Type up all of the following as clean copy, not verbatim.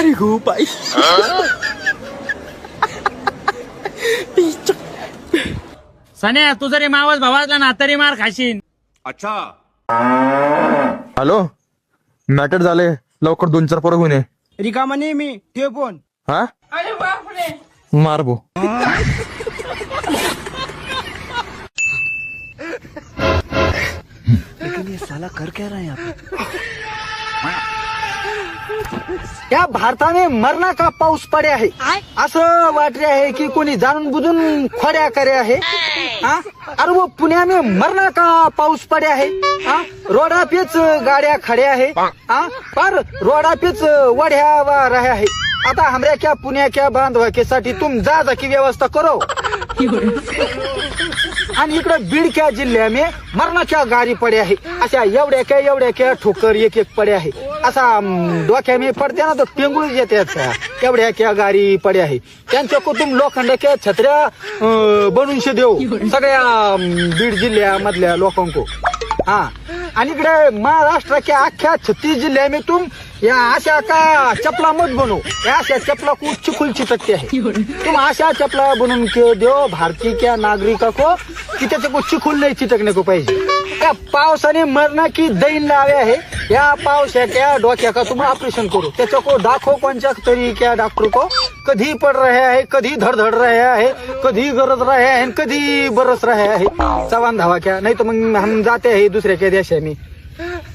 अरे go by सन्या तू जरी मावस भावातला ना तरी मार खाशीन. अच्छा. हॅलो मॅटर झाले लवकर 2-4 पोरं घेऊन ये. रिकामा नाही मी ते पण. हा अरे बापरे. मार भो. लेकिन ये साला कर क्या रहा है यहाँ या भारताने मरणा का पाऊस पडे आहे असं वाटले आहे की कोणी जाणून बुजून खोड्या करे आहे. अरे वो पुण्या में मरना का पाऊस पडे आहे. रोडा पेच गाड्या खड्या आहे. पर रोडा पेच वड्या वा रहा है. आता हमऱ्या क्या पुण्या क्या बांधवाकीसाठी तुम जा की व्यवस्था करो. आणि इकडे बीड क्या जिल्ह्या में मरणा क्या गाडी पडे आहे. अशा एवढ्या क्या ठोकर एक पडे आहे. असा डोक्या में पडते ना तर पेंगुळ येतात एवढ्या क्या गाडी पडे आहे. त्यांच्या कुटुंब लोखंड क्या छत्र्या बनवून देऊ सगळ्या बीड जिल्ह्यामधल्या लोकांको. आणि इकडे महाराष्ट्र के अख्ख्या 36 जिल्ह्या में तुम या आशा का चपला मत बनो. या अशा चपला को चिखुल चिटकते है. तुम आशा चपला बनवून के दो भारतीय क्या नागरिका को कि त्याचे को चिखुल नाही चिटकने को पाहिजे. या पावसाने मरना की दैन लावे आहे. या पावसाच्या डोक्या का तुम ऑपरेशन करो. त्याच्या को दाखो कोणत्या तरी क्या डॉक्टर को कधी पड रहे आहे कधी धडधड रहे आहे कधी गरज रहे आहे कधी बरस रहे आहे. चव्हाण धावा क्या नाही तर मग हम जाते है दुसऱ्या क्या देशा में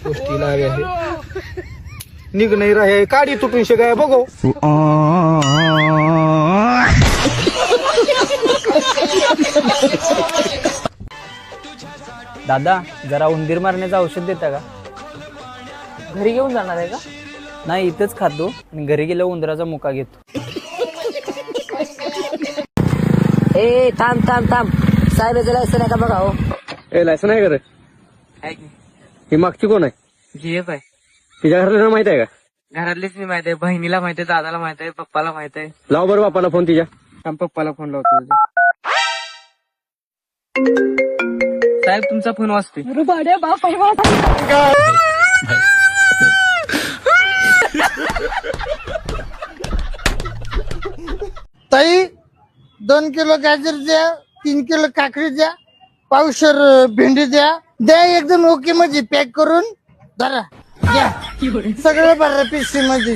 गोष्टी लावे आहे. निघ नाही रहे काडी तुटून शेगाय बघो. दादा जरा उंदीर मारण्याचं औषध देता का? घरी घेऊन जाणार आहे का? नाही इथंच खातो आणि घरी गेल्यावर उंदराचा मुका घेतो. ए थांब थांब थांब साहेब लायसन आहे का बघा. हो ए लायसन आहे का रे? ही मागची कोण आहे? जीएफ आहे. तिच्या घराला माहित आहे का? घरातलीच मी माहित आहे. बहिणीला माहित आहे दादाला माहित आहे पप्पाला माहित आहे. लाव बरं बापाला फोन तिच्या. पप्पाला फोन लावतो. साहेब तुमचा फोन वाजतोय. ताई 2 किलो गाजर द्या 3 किलो काकडी द्या पावशर भेंडी द्या एकदम ओके मध्ये पॅक करून धरा द्या सगळं भरा पिशवी मध्ये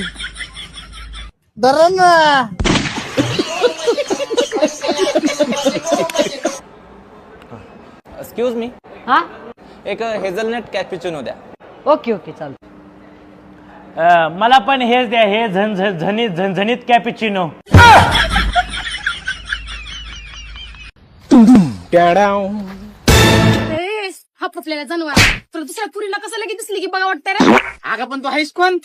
धरा ना. Excuse me. हा एक हेझलनट कॅपुचिनो द्या. ओके ओके चालतं. मला पण हेच द्या हे झणझणीत कॅपिचिनो. हा फुटलेला जनावर तर दुसऱ्या पुरीला कसं लगेच दिसली की बघा वाटतं रे. अगं पण तू आहेस कोण?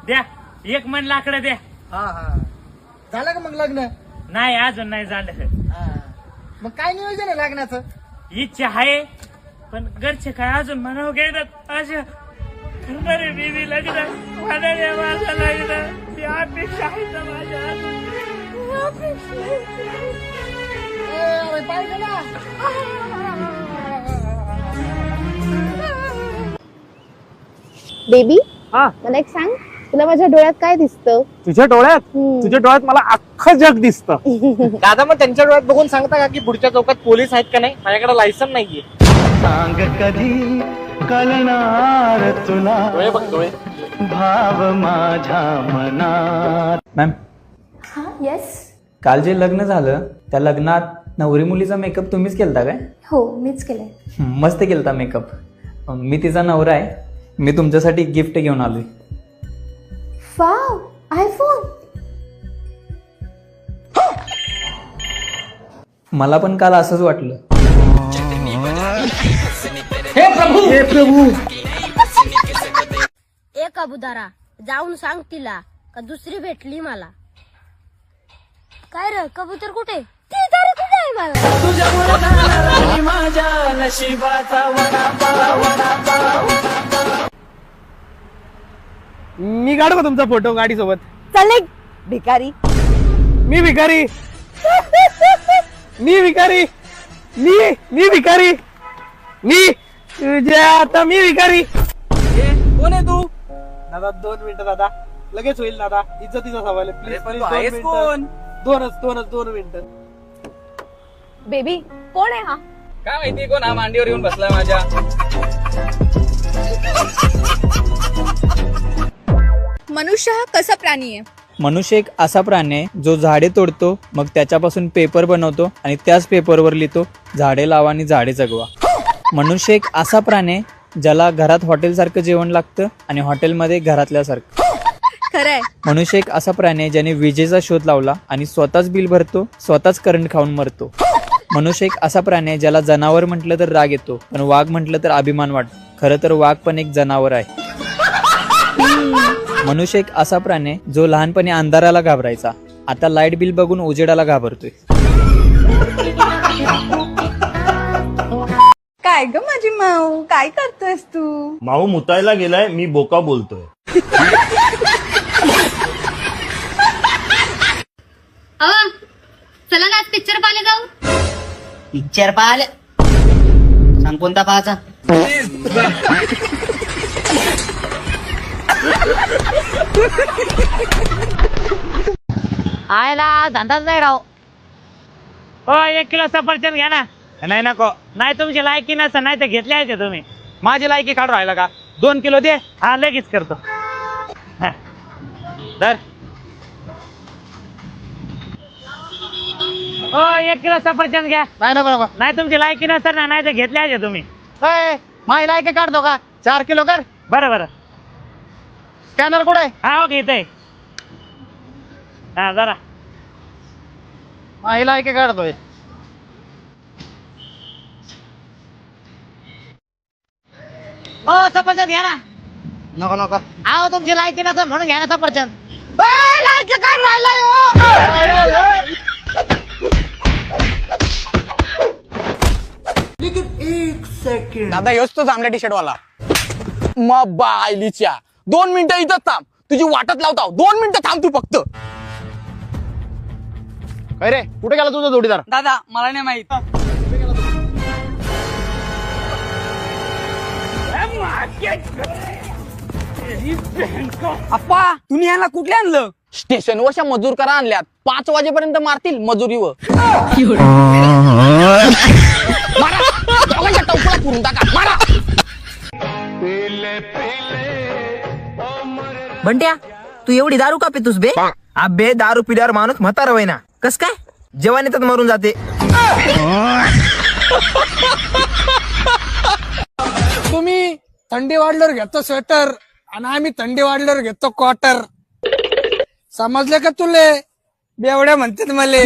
द्या एक मन लाकडं द्या. झालं का मग लग्न? नाही अजून नाही झालं. मग काय नियोजन आहे लग्नाचं? इच्छा आहे पण घरचे काय अजून म्हणावं घेतात अशा करणारे बीबी लग्न म्हणाले माझं लग्न ती अपेक्षा आहे ना माझ्या. बेबी मला एक सांग तुला माझ्या डोळ्यात काय दिसतं? तुझ्या डोळ्यात मला अख्खं जग दिसतं. दादा मग त्यांच्या डोळ्यात बघून सांगता का की पुढच्या चौकात पोलीस आहेत का नाही? माझ्याकडे लायसन नाहीये. सांग कधी कळणार तुला डोळे बघ डोळे. भाव माझ्या मनात. मॅम हा येस काल जे लग्न झालं त्या लग्नात नवरी मुलीचा मेकअप तुम्हीच केलता काय? हो मीच केलंय. मस्त केलता मेकअप. मी तिचा नवरा आहे. मी तुमच्यासाठी गिफ्ट घेऊन आलोय. Wow iPhone. मला पण काल असंच वाटलं. हे प्रभू ए कबुदारा जाऊन सांग तिला का दुसरी भेटली मला. काय रे कबूतर कुठे? ती तरी कुठे आहे मला? माझ्या नशिबाचा मी काढू का तुमचा फोटो गाडी सोबत? चल भिकारी. मी भिकारी मी भिकारी मी भिकारी मी तुझ्या आता मी भिकारी. कोण आहे तू? दादा 2 मिनिटं दादा, लगेच होईल दादा, इज्जतीचा सवाल आहे. प्लीज पण तू आहेस कोण? दोन मिनिटं. बेबी कोण आहे हा? काय माहिती कोण हा मांडीवर येऊन बसलाय माझ्या. मनुष्य हा कसा प्राणी आहे? मनुष्य एक असा प्राणी आहे जो झाडे तोडतो, मग त्याच्यापासून पेपर बनवतो आणि त्याच पेपरवर लिहितो झाडे लावा आणि झाडे जगवा. मनुष्य एक असा प्राणी आहे ज्याला घरात हॉटेलसारखं जेवण लागतं आणि हॉटेलमध्ये घरातल्यासारखं. खरंय. मनुष्य एक असा प्राणी आहे ज्याने विजेचा शोध लावला आणि स्वतःच बिल भरतो, स्वतःच करंट खाऊन मरतो. मनुष्य एक असा प्राणी आहे ज्याला जनावर म्हटलं तर राग येतो, पण वाघ म्हटलं तर अभिमान वाटतो. खरं तर वाघ पण एक जनावर आहे. मनुष्य एक असा प्राणी आहे जो लहानपणी अंधाराला घाबरायचा, आता लाईट बिल बघून उजेडाला घाबरतोय. काय ग माझी माऊ, काय करतोयस तू? माऊ मुतायला गेलाय, मी बोका बोलतोय. चला ना आज पिक्चर पाहायला जाऊ. पिक्चर पाहायला सांग कोणता पाहायचा? आयला धंदाच नाही राव. हो 1 किलो सफरचंद घ्या ना. नाही नको, नाही तुमची लायकी नसं, नाही तर घेतले आहे तुम्ही. माझी लायकी काढून राहिला का? 2 किलो दे. हा लगेच करतो. हा. धर. हो 1 किलो सफरचंद घ्या. नाही नको. नाही तुमची लायकी नसतं ना, नाही तर घेतले आहे तुम्ही. माझी लायकी काढतो का? 4 किलो कर. बरं बरं. स्कॅनर कुठे? हा ओके इथे. हा जरा माझी लायकी काढतोय. हो सफरचंद घ्या ना. नको. अहो तुमची लायकी नसतं म्हणून घ्या ना सफरचंद. दादा योच तो जांभळ्या टी शर्ट वाला. मग बायलीच्या 2 मिनिटं इथं थांब, तुझी वाटत लावता. 2 मिनिटं थांब तू फक्त. काय रे, कुठे गेला तुझा जोडीदार? दादा मला नाही माहित. अप्पा तुम्ही याला कुठले आणलं? स्टेशनवरच्या मजूर करा आणल्यात. 5 वाजेपर्यंत मारतील मजुरीवर. मारा, दोघांच्या टोपला पुरून टाका. मारा. बंट्या तू एवढी दारू का पितोस बे? अबे दारू पिल्यावर माणूस म्हातारा होय ना. कस काय? जेवण येतात मरून जाते. तुम्ही थंडी वाढल्यावर घेतो स्वेटर आणि आम्ही थंडी वाढल्यावर घेतो क्वार्टर. समजले का तुले? बेवड्या म्हणतात मले.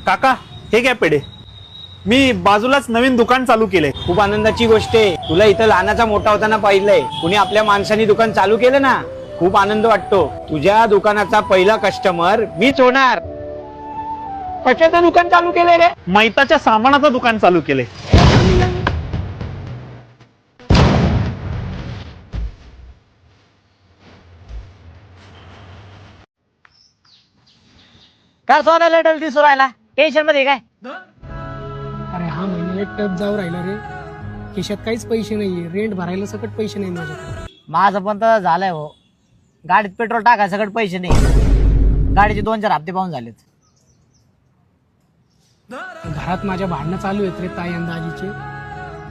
काका हे काय पेढे? मी बाजूलाच नवीन दुकान चालू केलंय. खूप आनंदाची गोष्ट आहे. तुला इथं लहानाचा मोठा होताना पाहिलंय. कुणी आपल्या माणसाने दुकान चालू केलं ना, खूप आनंद वाटतो. तुझ्या दुकानाचा पहिला कस्टमर मीच होणार. कशाचं दुकान चालू केलंय रे? मैताच्या सामानाचं दुकान चालू केलंय. काय सोना लेटल दिसू राहिला, टेन्शन मध्ये काय? अरे हा महिन्याला टप जाऊ राहिला रे. खिशात काहीच पैसे नाहीये. रेंट भरायला सकट पैसे नाही माझ्याकडे. माझं पण तर झालंय हो. गाडीत पेट्रोल टाकायला सगळं पैसे नाही. गाडीचे 2-4 हप्ते पाहून झालेत. घरात माझ्या भांडणं चालू आहेत रे ताई अंदाजीचे.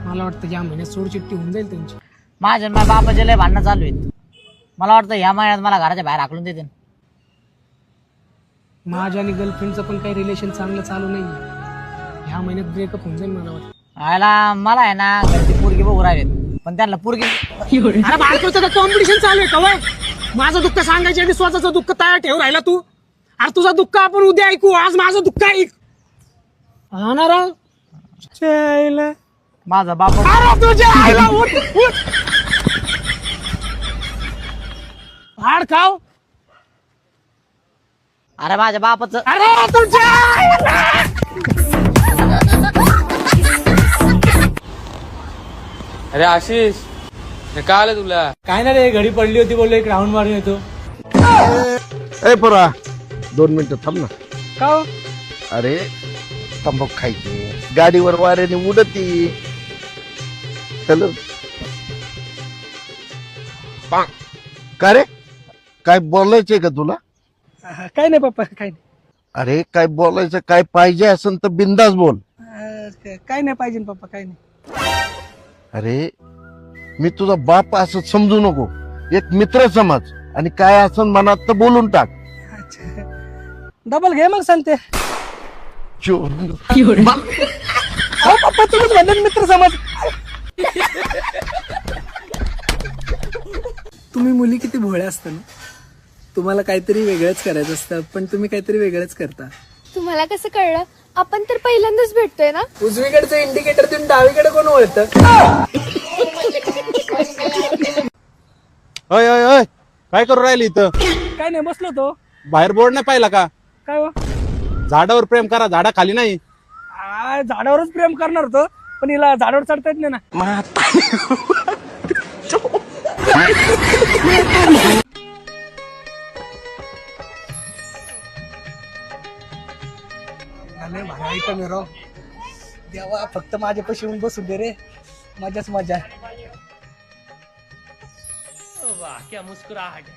मला वाटतं या महिन्यात सोडचिट्टी होऊन जाईल त्यांची. माझ्या बापाचे लय भांडणं चालू आहेत. मला वाटतं ह्या महिन्यात मला घराच्या बाहेर हाकलून देते. माझ्या आणि गर्लफ्रेंडचं पण काही रिलेशन चांगलं चालू नाही. ह्या महिन्यात ब्रेकअप होऊन जाईल मला वाटतं. मला आहे ना घरची पोरगी बघू राहिलेत, पण त्यांना पोरगी. अरे बायकोचं कॉम्पिटिशन चालू आहे का? माझं दुःख सांगायचे आणि स्वतःचं दुःख तयार ठेवून राहिला तू. अरे तुझं दुःख आपण उद्या ऐकू, आज माझं दुःख ऐक. हा ना राव. माझा बाप अरे तुझ्या आईला उठ उठ. हाड खाव. अरे माझ्या बापाचं. अरे तुझ्या आईला. अरे आशिष, काय आलं तुला? काय ना रे, घडी पडली होती, बोललो एक राऊंड मारून येतो. ए पोरा 2 मिनिटं थांब ना. का अरे तंबाखू खायची गाडीवर वाऱ्याने उडती चल का रे काय बोलायचंय का तुला? काय नाही पप्पा, काय नाही. अरे काय बोलायचं काय पाहिजे असेल तर बिंदास बोल. काय नाही पाहिजे पप्पा, काय नाही. अरे मी तुझा बाप असं समजू नको, एक मित्र समज आणि काय असं मनात तर बोलून टाक. डबल घे मग सांगते. पप्पा तुम्हीच म्हणले मित्र समज. तुम्ही मुली किती भोळ्या असता ना. तुम्हाला काहीतरी वेगळंच करायचं असतं, पण तुम्ही काहीतरी वेगळंच करता. तुम्हाला कसं कळलं? आपण तर पहिल्यांदाच भेटतोय ना. उजवीकडचं इंडिकेटर देऊन डावीकडे कोण वळतं? अय अय अय काय करू राहिली इथं? काय नाही, बसलो तो. बाहेर बोर्ड नाही पाहिला का? काय हो? झाडावर प्रेम करा, झाडा खाली नाही. झाडावरच प्रेम करणार होतो, पण हिला झाडावर चढता येत नाही ना. देवा फक्त माझ्या पैसे येऊन बसून दे रे, मजाच मजा. वाह क्या मुस्कुराहट है.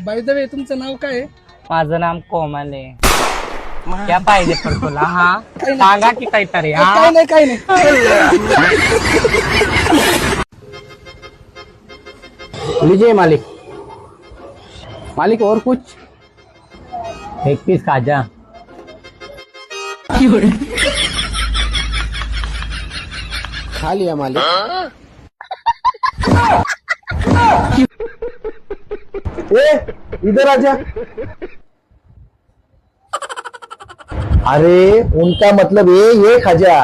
बाय द वे तुमचं नाव काय आहे? माझं नाम कोमल आहे. क्या पाहिजे पण तुला? हा सांगा की काहीतरी. काय नाही, काय नाही. लीजिए मालिक. मालिक और कुछ? एक पीस खाजा. खा लिया मालिक. इधर आजा. अरे उनका मतलब ये खाजा.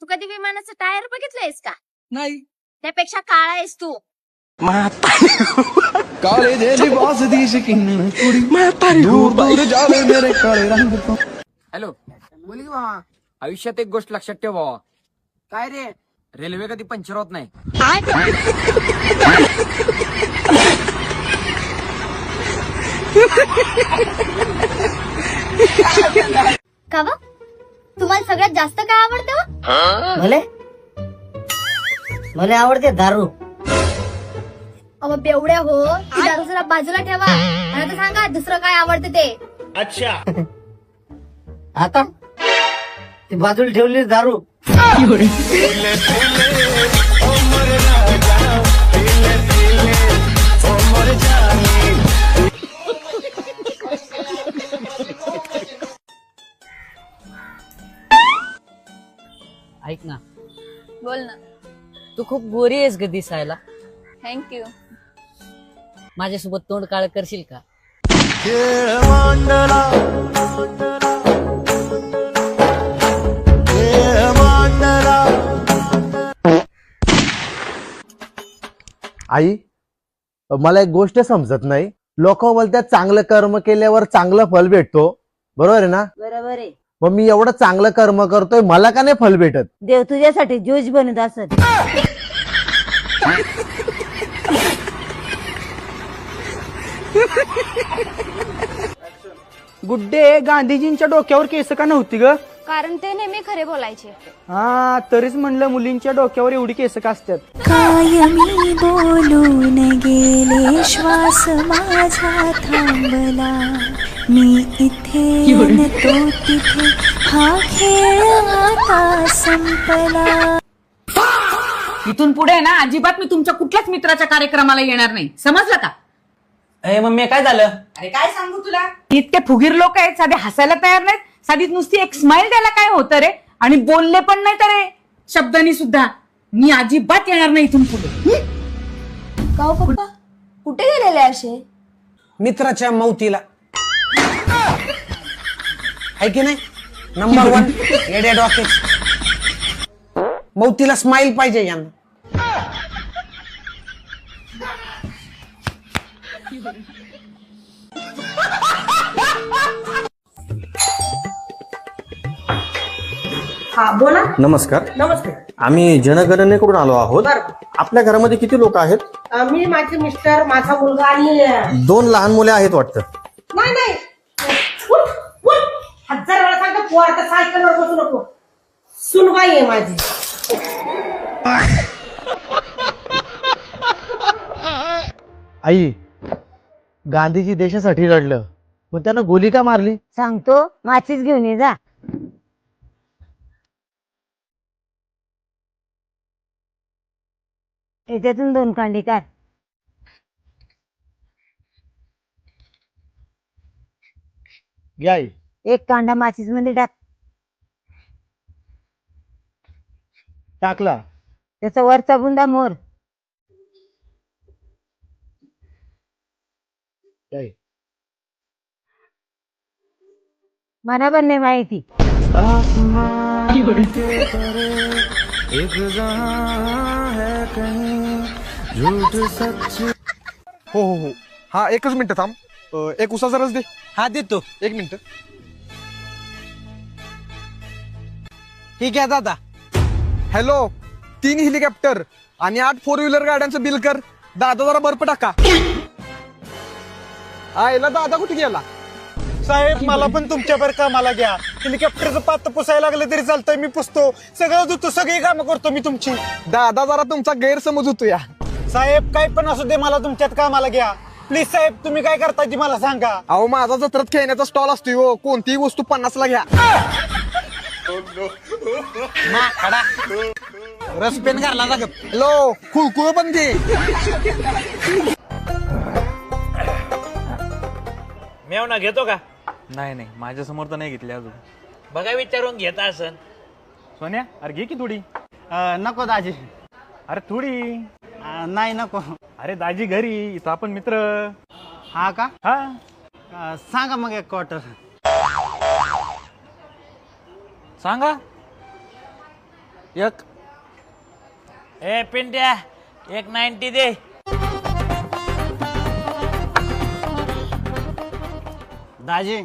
तू कधी विमानाचं टायर बघितलंयस का? नाही. त्यापेक्षा काळा आहेस तू. हॅलो, बोल की भावा. आयुष्यात एक गोष्ट लक्षात ठेव भावा. काय रे? रेल्वे कधी पंक्चर होत नाही. का व? तुम्हाला सगळ्यात जास्त काय आवडतं? मला आवडते दारू. अहो बेवड्या हो, ती दारू जरा बाजूला ठेवा आणि आता सांगा दुसरं काय आवडतं ते. आता ती बाजूला ठेवली दारू. ऐक ना. बोल ना. तू खूप गोरी आहेस ग दिसायला. थँक्यू. माझ्यासोबत तोंड काळ करशील का? आई मला एक गोष्ट समजत नाही. लोक बोलतात चांगलं कर्म केल्यावर चांगलं फल भेटतो, बरोबर आहे ना? बरोबर आहे. मग मी एवढं चांगलं कर्म करतोय, मला का नाही फल भेटत? देव तुझ्यासाठी ज्यूस बनवत असत. गुड्डे, गांधीजींच्या डोक्यावर केस का नव्हती ग? कारण ते नेहमी खरे बोलायचे. हा, तरीच म्हणलं मुलींच्या डोक्यावर एवढी केस का असतात? कायमी बोलून गेले श्वास माझा थांबला. मी इथे न तो तिथे, हा खेळ आता संपला. इथून पुढे ना अजिबात मी तुमच्या कुठल्याच मित्राच्या कार्यक्रमाला येणार नाही, समजलं का? मम्मी काय झालं? अरे काय सांगू तुला, इतके फुगीर लोक आहेत, साधे हसायला तयार नाहीत, साधी नुसती एक स्माइल द्यायला काय होतं रे, आणि बोलले पण नाही तर रे शब्दांनी सुद्धा. मी अजिबात येणार नाही इथून पुढे. का पप्पा कुठे गेलेले असे? मित्राच्या मौतीला. आहे की नाही? नंबर 1 येडे डॉक्टर. भाऊ तिला स्माइल पाहिजे यांना. हा बोला. नमस्कार. नमस्ते. आम्ही जनगणनेकडून आलो आहोत. आपल्या घरामध्ये किती लोक आहेत? मी माझे मिस्टर माझा मुलगा आणि 2 लहान मुले आहेत वाटतं. नाही नाही उठ, उठ. 1000 वेळा सांगतो पोरता सायकलवर बसू नको. सुनबाई आहे माझी. आई, गांधीजी देशासाठी लढलं पण त्यानं गोली का मारली? सांगतो माचीच घेऊन ये जा. याच्यातून 2 कांडी काढ. घ्या आई. एक कांडा माचीस मध्ये टाक. टाकला. त्याचा वरचा बुंदा मोर. घ्या आई. मला पण नाही माहिती. हो हो हो. हा एकच मिनिट थांब. एक उसाचा रस दे. हा देतो. 1 मिनिट. ठीक आहे दादा. हॅलो, 3 हेलिकॉप्टर आणि 8 4 व्हीलर गाड्यांचं बिल कर. दादा जरा बर्फ टाका. आयला दादा कुठे गेला? साहेब मला पण तुमच्यावर कामाला घ्या. हेलिकॉप्टरचं पात पुसायला लागलं तरी चालतंय, मी पुसतो. सगळं धुतो, सगळी कामं करतो मी तुमची. दादा जरा तुमचा गैरसमज होतो या. साहेब काय पण असू दे, मला तुमच्यात कामाला घ्या प्लीज. साहेब तुम्ही काय करताय ती मला सांगा. अहो माझा जत्रात खेळण्याचा स्टॉल असतो हो. कोणतीही वस्तू 50 ला घ्या. रस पेन घालला ना. हॅलो, खुळखुळ पण घे. मेवना घेतो का? नाही नाही, माझ्या समोर तर नाही घेतली अजून. बघा विचारून घेता असन. सोन्या अरे घे की थोडी. नको दाजी. अरे थोडी. नाही नको. अरे दाजी घरी, इथं आपण मित्र. हा का? हा सांगा मग 1 क्वार्टर. सांगा. 1. ए पिंट्या 190 दे. दाजी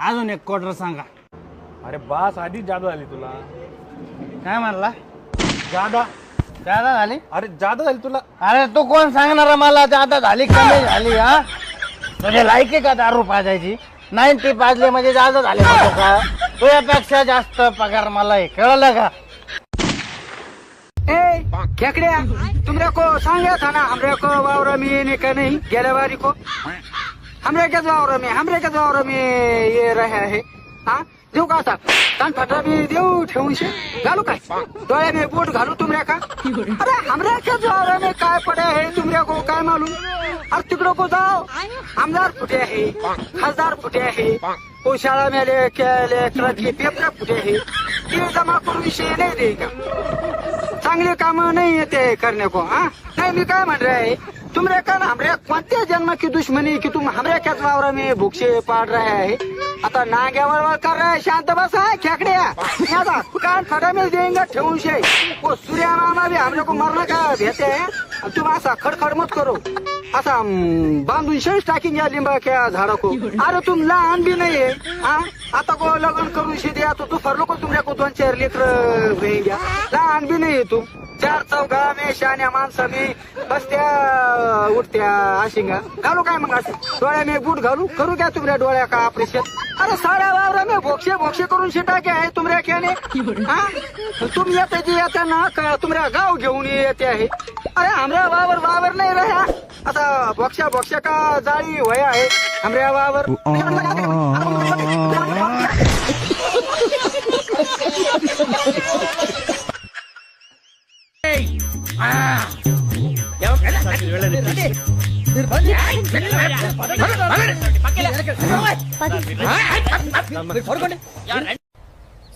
अजून 1 क्वार्टर सांगा. अरे बास, आधीच जादा झाली तुला. काय म्हणला? जादा जादा झाली? अरे जादा झाली तुला. अरे तू कोण सांगणार मला जादा झाली कमी झाली? हा तुझे लायकी का दारू पाजायची? 90 पाजले म्हणजे जादा झाले का? तुझ्यापेक्षा जास्त पगार मला आहे, कळलं का? ए खेकड्या, तुमरे को सांगा था ना हमरे को वावरा में ने का नहीं गेले बारी को. हमरे के वावरा में ये रहा है. हाँ देऊ का आता? तान फटा भी देऊ ठेवून शे घालू काय? डोळ्या में बोट घालू तुमरे का? अरे हमरे के वावरा में काय पड़े है तुमरे को काय मालूम? अरे तिकडो को जाओ. आमदार फुटे है, खासदार फुटे है, वो शाळा में लेकर के पेपर फुटे है. ये जमा करून विषय नहीं देगा. चांगले काम नहीं येते करने को. हाँ नहीं, मैं क्या मान रहा है तुमरे का ना हमरे कोणत्या जन्म की दुश्मनी की तुम हमरे क्या वावरा में भूखे पाड़ रहा है. आता नाग्यावर कर रहा है. शांत बस है खेकड्या. यादा कान फटा में देंगे ठेवून शे. वो सूर्या मामा भी हमरे को मरने का भेते हैं. तुम ऐसा खड़खड़ मत करो. ऐसा बांधून शेष टाकिंग या लिंबा क्या झाड़ा को. अरे तुम लहान भी नहीं है. हाँ आता को लगन करून शे दिया तो दुपार लोक तुमरे को 2-4 लेकर होईल. लहान भी नहीं है तुम. 4 चौघा में शान्या माणसा मी बसत्या उठत्या आशिंगा घालू काय मग असं डोळ्या में बूट घालू करू क्या तुमऱ्या डोळ्या का ऑपरेशन. अरे साड्या वावरा में भोक्षे करून शिटा क्या आहे तुमऱ्या क्याने. तुम येते जे येते ना का तुमऱ्या गाव घेऊन येते आहे. अरे हमऱ्या वावर नाही रहा. आता भोक्षा का जाळी वया आहे हमऱ्या वावर.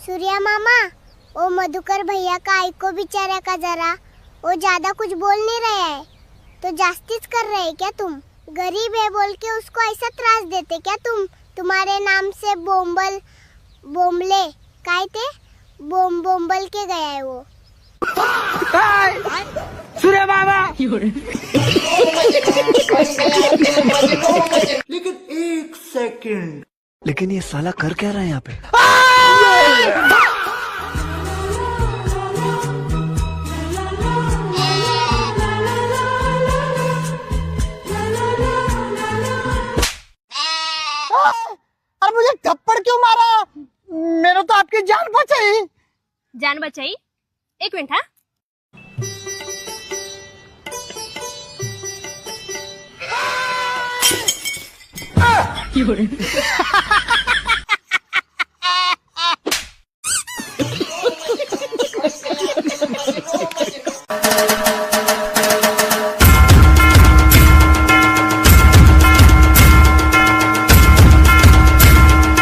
सूर्या मामा, ओ मधुकर भैया का आइको बेचारा का जरा. वो ज्यादा कुछ बोल नहीं रहा है तो जास्तीच कर रहे हैं क्या तुम? गरीब है बोल के उसको ऐसा त्रास देते क्या तुम? तुम्हारे नाम से बोंबले काय ते बोम बोल के गया है वो। सूर्या मामा लेकिन एक सेकंड, लेकिन ये साला कर क्या रहा है यहाँ पे? अरे मुझे थप्पड़ क्यों मारा? मैंने तो आपकी जान बचाई। जान बचाई? एक मिनट हाँ।